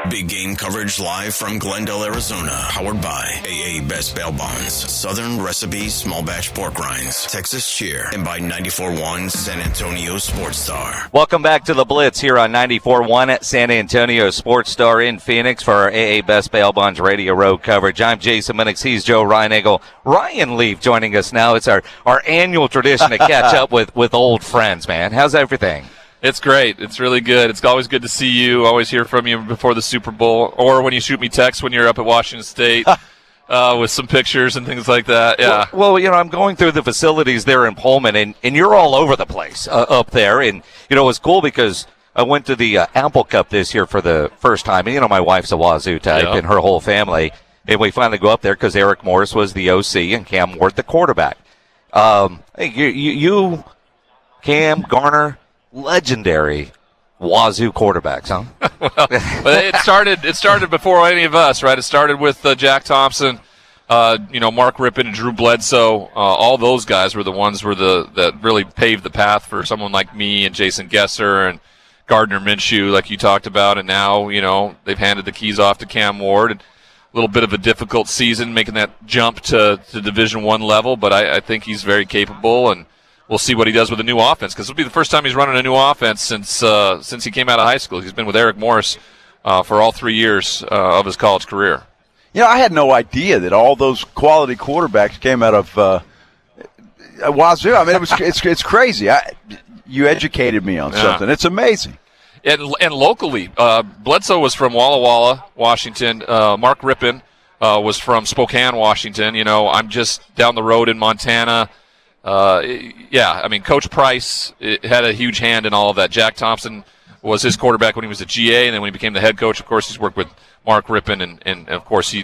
Big game coverage live from Glendale, Arizona. Powered by AA Best Bail Bonds, Southern Recipe Small Batch Pork Rinds, Texas Cheer, and by 94.1 San Antonio Sports Star. Welcome back to the Blitz here on 94.1 at San Antonio Sports Star in Phoenix for our AA Best Bail Bonds Radio Road coverage. I'm Jason Minix. He's Joe Reinagel. Ryan Leaf joining us now. It's our annual tradition to catch up with old friends, man. How's everything? It's great. It's really good. It's always good to see you. Always hear from you before the Super Bowl, or when you shoot me text when you're up at Washington State with some pictures and things like that. Yeah. Well, I'm going through the facilities there in Pullman, and you're all over the place up there. And, it's cool because I went to the Apple Cup this year for the first time. And, my wife's a Wazoo type and her whole family. And we finally go up there because Eric Morris was the OC and Cam Ward the quarterback. Hey, you, Cam, Garner, legendary Wazoo quarterbacks, huh? Well, it started before any of us, right? It started with Jack Thompson, Mark Rippon and Drew Bledsoe. All those guys were the ones that really paved the path for someone like me and Jason Gesser and Gardner Minshew, like you talked about. And now, they've handed the keys off to Cam Ward. And a little bit of a difficult season making that jump to Division I level, but I think he's very capable, and we'll see what he does with a new offense, because it'll be the first time he's running a new offense since he came out of high school. He's been with Eric Morris for all 3 years of his college career. I had no idea that all those quality quarterbacks came out of Wazoo. I mean, it's crazy. You educated me on something. It's amazing. And locally, Bledsoe was from Walla Walla, Washington. Mark Rippon was from Spokane, Washington. I'm just down the road in Montana. Coach Price had a huge hand in all of that. Jack Thompson was his quarterback when he was at GA, and then when he became the head coach, of course, he's worked with Mark Rippon, and of course,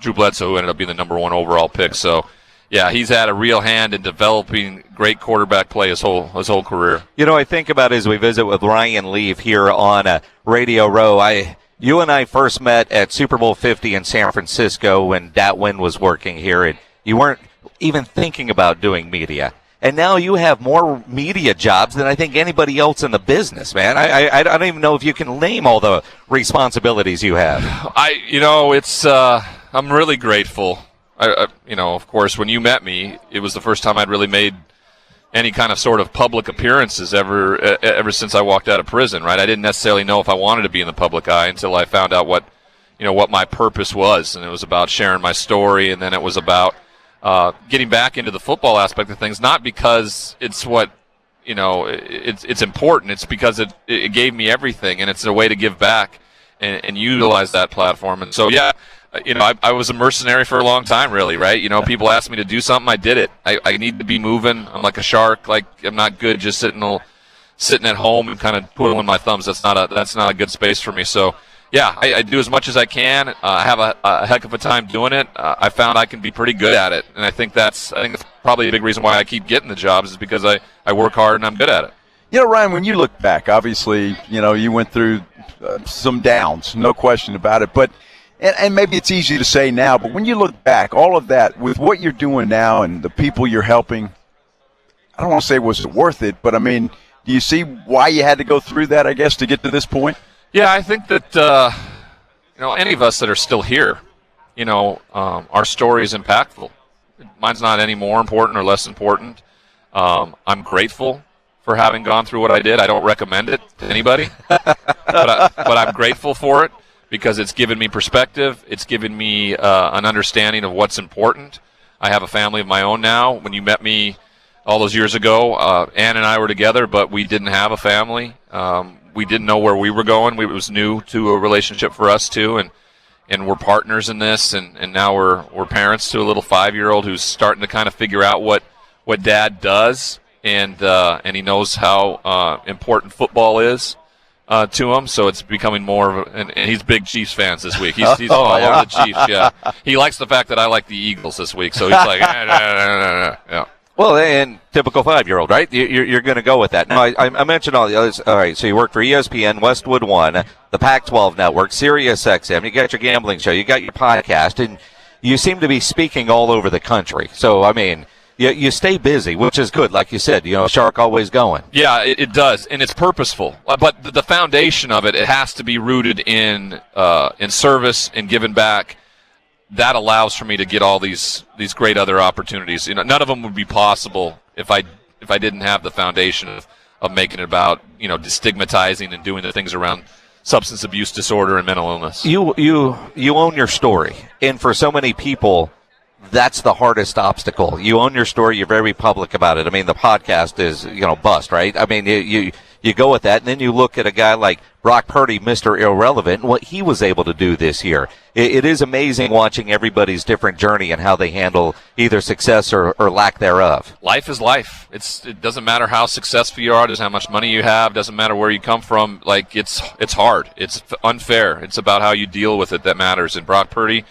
Drew Bledsoe, who ended up being the number 1 overall pick. So, he's had a real hand in developing great quarterback play his whole career. I think about as we visit with Ryan Leaf here on Radio Row. You and I first met at Super Bowl 50 in San Francisco when Datwin was working here, and you weren't even thinking about doing media. And now you have more media jobs than I think anybody else in the business, man. I don't even know if you can name all the responsibilities you have. I'm really grateful. Of course, when you met me, it was the first time I'd really made any kind of sort of public appearances ever since I walked out of prison, right? I didn't necessarily know if I wanted to be in the public eye until I found out what my purpose was. And it was about sharing my story, and then it was about getting back into the football aspect of things, not because it's what, it's important. It's because it gave me everything, and it's a way to give back and utilize that platform. And so, I was a mercenary for a long time, really, right? People asked me to do something, I did it. I need to be moving. I'm like a shark. Like, I'm not good just sitting at home and kind of twiddling my thumbs. That's not a good space for me. So, I do as much as I can. I have a heck of a time doing it. I found I can be pretty good at it, and I think that's probably a big reason why I keep getting the jobs, is because I work hard and I'm good at it. Ryan, when you look back, obviously, you went through some downs, no question about it. But and maybe it's easy to say now, but when you look back, all of that with what you're doing now and the people you're helping, I don't want to say was it worth it, but I mean, do you see why you had to go through that, I guess, to get to this point? Yeah, I think that, any of us that are still here, our story is impactful. Mine's not any more important or less important. I'm grateful for having gone through what I did. I don't recommend it to anybody, but I'm grateful for it because it's given me perspective. It's given me an understanding of what's important. I have a family of my own now. When you met me all those years ago, Ann and I were together, but we didn't have a family. We didn't know where we were going. It was new to a relationship for us too, and we're partners in this, and now we're parents to a little 5-year-old who's starting to kind of figure out what Dad does, and he knows how important football is to him. So it's becoming more of and he's big Chiefs fans this week. He's all over the Chiefs. Yeah, he likes the fact that I like the Eagles this week, so he's like, yeah. Well, and typical 5-year-old, right? You're going to go with that. Now, I mentioned all the others. All right, so you work for ESPN, Westwood One, the Pac-12 Network, Sirius XM. You got your gambling show. You got your podcast, and you seem to be speaking all over the country. So, I mean, you stay busy, which is good. Like you said, shark always going. Yeah, it does, and it's purposeful. But the foundation of it has to be rooted in service and giving back. That allows for me to get all these great other opportunities. None of them would be possible if I didn't have the foundation of making it about destigmatizing and doing the things around substance abuse disorder and mental illness. You own your story, and for so many people, that's the hardest obstacle. You own your story. You're very public about it. I mean, the podcast is, bust, right? I mean, you go with that, and then you look at a guy like Brock Purdy, Mr. Irrelevant, and what he was able to do this year. It is amazing watching everybody's different journey and how they handle either success or lack thereof. Life is life. It doesn't matter how successful you are. It doesn't matter how much money you have. It doesn't matter where you come from. Like, it's hard. It's unfair. It's about how you deal with it that matters. And Brock Purdy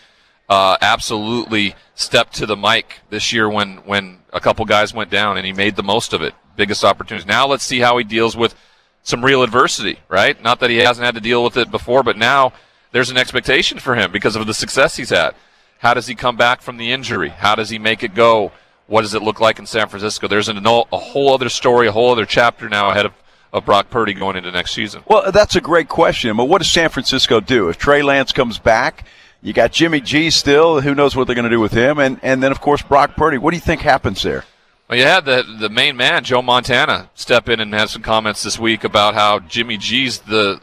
absolutely stepped to the mic this year when a couple guys went down, and he made the most of it. Biggest opportunities. Now let's see how he deals with some real adversity, right? Not that he hasn't had to deal with it before, but now there's an expectation for him because of the success he's had. How does he come back from the injury? How does he make it go? What does it look like in San Francisco? There's a whole other story, a whole other chapter now ahead of Brock Purdy going into next season. Well, that's a great question. But what does San Francisco do? If Trey Lance comes back, you got Jimmy G still. Who knows what they're going to do with him? And then, of course, Brock Purdy. What do you think happens there? Well, you had the main man, Joe Montana, step in and have some comments this week about how Jimmy G's been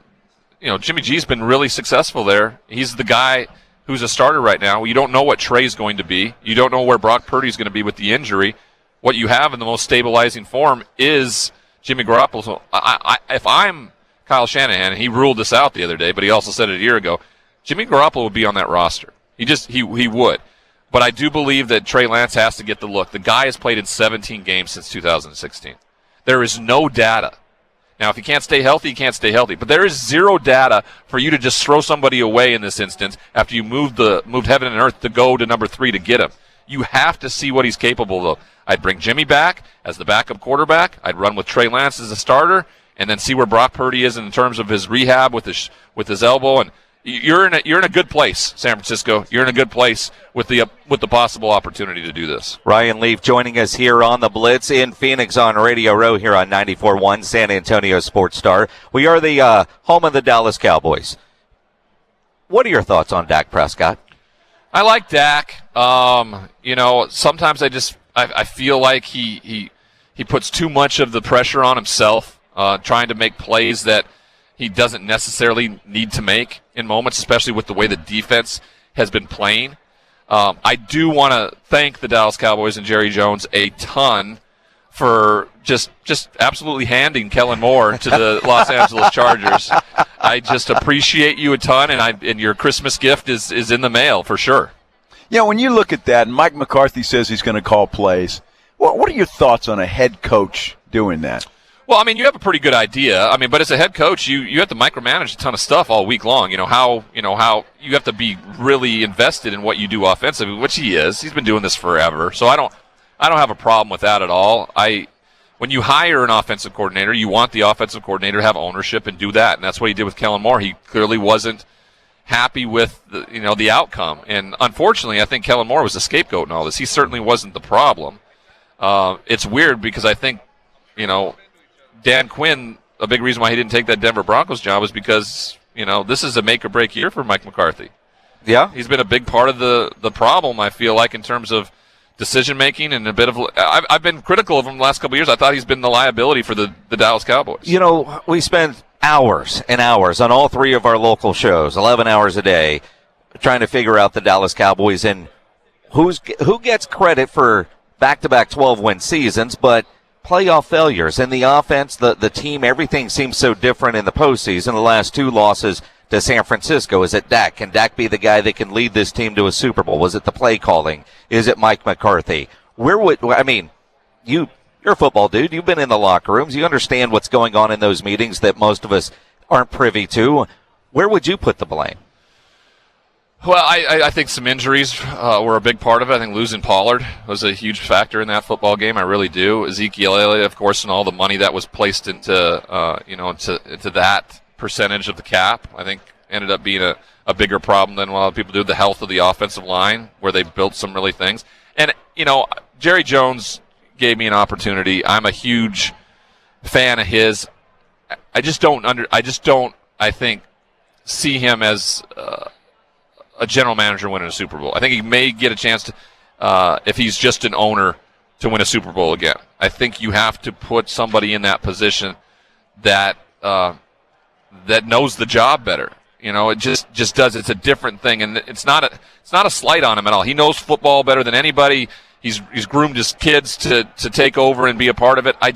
really successful there. He's the guy who's a starter right now. You don't know what Trey's going to be. You don't know where Brock Purdy's going to be with the injury. What you have in the most stabilizing form is Jimmy Garoppolo. So if I'm Kyle Shanahan, and he ruled this out the other day, but he also said it a year ago, Jimmy Garoppolo would be on that roster. He would. But I do believe that Trey Lance has to get the look. The guy has played in 17 games since 2016. There is no data. Now, if he can't stay healthy, he can't stay healthy. But there is zero data for you to just throw somebody away in this instance after you moved heaven and earth to go to number 3 to get him. You have to see what he's capable of. I'd bring Jimmy back as the backup quarterback. I'd run with Trey Lance as a starter, and then see where Brock Purdy is in terms of his rehab with his elbow. And you're in a good place, San Francisco. You're in a good place with the possible opportunity to do this. Ryan Leaf joining us here on the Blitz in Phoenix on Radio Row here on 94.1 San Antonio Sports Star. We are the home of the Dallas Cowboys. What are your thoughts on Dak Prescott? I like Dak. Sometimes I feel like he puts too much of the pressure on himself, trying to make plays that he doesn't necessarily need to make in moments, especially with the way the defense has been playing. I do want to thank the Dallas Cowboys and Jerry Jones a ton for just absolutely handing Kellen Moore to the Los Angeles Chargers. I just appreciate you a ton, and your Christmas gift is in the mail for sure. Yeah, when you look at that, and Mike McCarthy says he's going to call plays, what are your thoughts on a head coach doing that? Well, I mean, you have a pretty good idea. I mean, but as a head coach, you have to micromanage a ton of stuff all week long. How you have to be really invested in what you do offensively, which he is. He's been doing this forever, so I don't have a problem with that at all. When you hire an offensive coordinator, you want the offensive coordinator to have ownership and do that, and that's what he did with Kellen Moore. He clearly wasn't happy with the outcome, and unfortunately, I think Kellen Moore was a scapegoat in all this. He certainly wasn't the problem. It's weird because I think Dan Quinn, a big reason why he didn't take that Denver Broncos job is because, this is a make-or-break year for Mike McCarthy. Yeah. He's been a big part of the problem, I feel like, in terms of decision-making and a bit of – I've been critical of him the last couple of years. I thought he's been the liability for the Dallas Cowboys. We spend hours and hours on all 3 of our local shows, 11 hours a day, trying to figure out the Dallas Cowboys and who gets credit for back-to-back 12-win seasons, but – playoff failures in the offense, the team, everything seems so different in the postseason. The last 2 losses to San Francisco. Is it Dak? Can Dak be the guy that can lead this team to a Super Bowl? Was it the play calling? Is it Mike McCarthy? You're a football dude. You've been in the locker rooms. You understand what's going on in those meetings that most of us aren't privy to. Where would you put the blame? Well, I think some injuries were a big part of it. I think losing Pollard was a huge factor in that football game. I really do. Ezekiel Elliott, of course, and all the money that was placed into that percentage of the cap, I think ended up being a bigger problem than a lot of people do. The health of the offensive line, where they built some really things. And, Jerry Jones gave me an opportunity. I'm a huge fan of his. I just don't, I think, see him as a general manager winning a Super Bowl. I think he may get a chance to, if he's just an owner, to win a Super Bowl again. I think you have to put somebody in that position that knows the job better. It just does. It's a different thing, and it's not a slight on him at all. He knows football better than anybody. He's groomed his kids to take over and be a part of it. I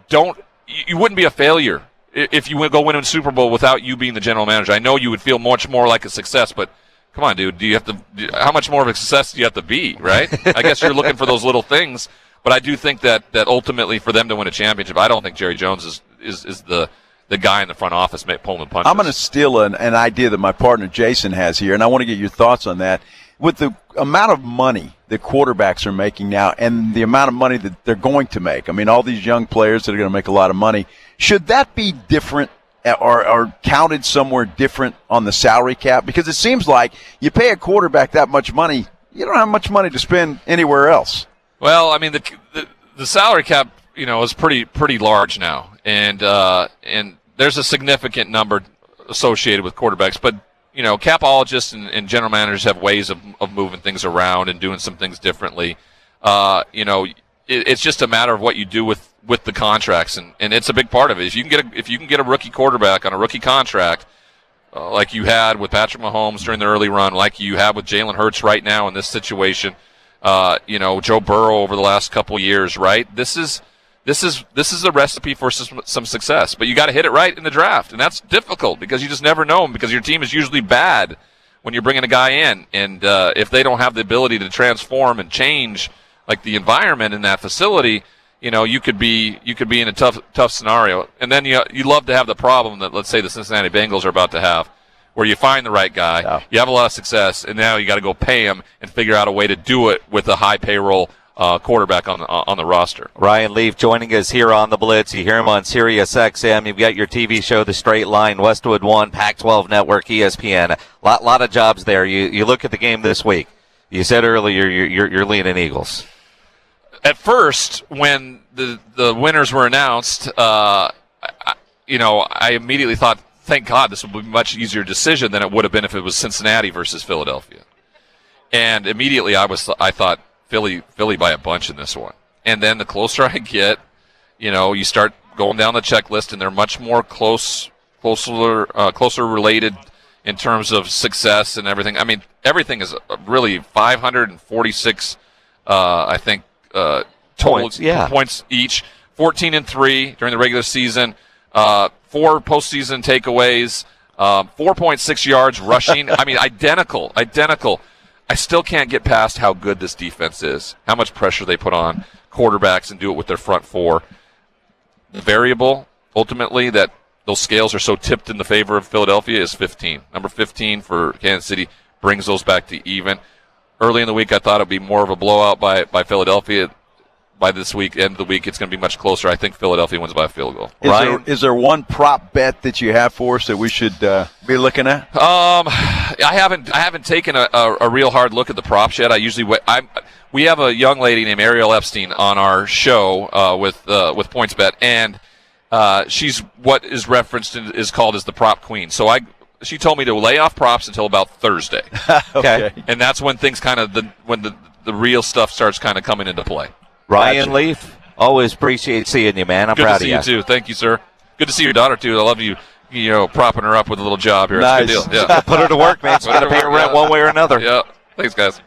don't. You wouldn't be a failure if you go win a Super Bowl without you being the general manager. I know you would feel much more like a success, but come on, dude. How much more of a success do you have to be, right? I guess you're looking for those little things, but I do think that ultimately for them to win a championship, I don't think Jerry Jones is the guy in the front office pulling the punches. I'm going to steal an idea that my partner Jason has here, and I want to get your thoughts on that. With the amount of money that quarterbacks are making now and the amount of money that they're going to make, I mean, all these young players that are going to make a lot of money, should that be different or counted somewhere different on the salary cap? Because it seems like you pay a quarterback that much money, you don't have much money to spend anywhere else. Well, I mean, the salary cap, is pretty large now, and there's a significant number associated with quarterbacks, but capologists and general managers have ways of moving things around and doing some things differently. It's just a matter of what you do with the contracts, and it's a big part of it. If you can get a rookie quarterback on a rookie contract, like you had with Patrick Mahomes during the early run, like you have with Jalen Hurts right now in this situation, Joe Burrow over the last couple years, right? This is a recipe for some success, but you got to hit it right in the draft, and that's difficult because you just never know, because your team is usually bad when you're bringing a guy in, and if they don't have the ability to transform and change like the environment in that facility, you could be in a tough scenario. And then you love to have the problem that, let's say, the Cincinnati Bengals are about to have, where you find the right guy, you have a lot of success, and now you got to go pay him and figure out a way to do it with a high payroll quarterback on the roster. Ryan Leaf joining us here on the Blitz. You hear him on Sirius XM. You've got your TV show, The Straight Line, Westwood One, Pac-12 Network, ESPN. Lot of jobs there. You look at the game this week. You said earlier you're leaning Eagles. At first, when the winners were announced, I immediately thought, thank God, this will be a much easier decision than it would have been if it was Cincinnati versus Philadelphia. And immediately I thought Philly by a bunch in this one. And then the closer I get, you start going down the checklist, and they're much more closer related in terms of success and everything. I mean, everything is really 546, I think, total points each. 14-3 during the regular season. 4 postseason takeaways. 4.6 yards rushing. I mean, identical. I still can't get past how good this defense is, how much pressure they put on quarterbacks and do it with their front four. The variable, ultimately, that those scales are so tipped in the favor of Philadelphia is 15. Number 15 for Kansas City brings those back to even. Early in the week, I thought it would be more of a blowout by Philadelphia. By this week, end of the week, it's going to be much closer. I think Philadelphia wins by a field goal. Is there one prop bet that you have for us that we should be looking at? I haven't taken a real hard look at the props yet. We have a young lady named Ariel Epstein on our show with PointsBet, and she's what is referenced is called as the prop queen. So she told me to lay off props until about Thursday. Okay. And that's when things when the real stuff starts kind of coming into play. Ryan Leaf, always appreciate seeing you, man. I'm proud of you. Good to see you, too. Thank you, sir. Good to see your daughter, too. I love you, propping her up with a little job here. Nice. It's a good deal. Yeah. Put her to work, man. She's got to pay her rent one way or another. Yeah. Thanks, guys.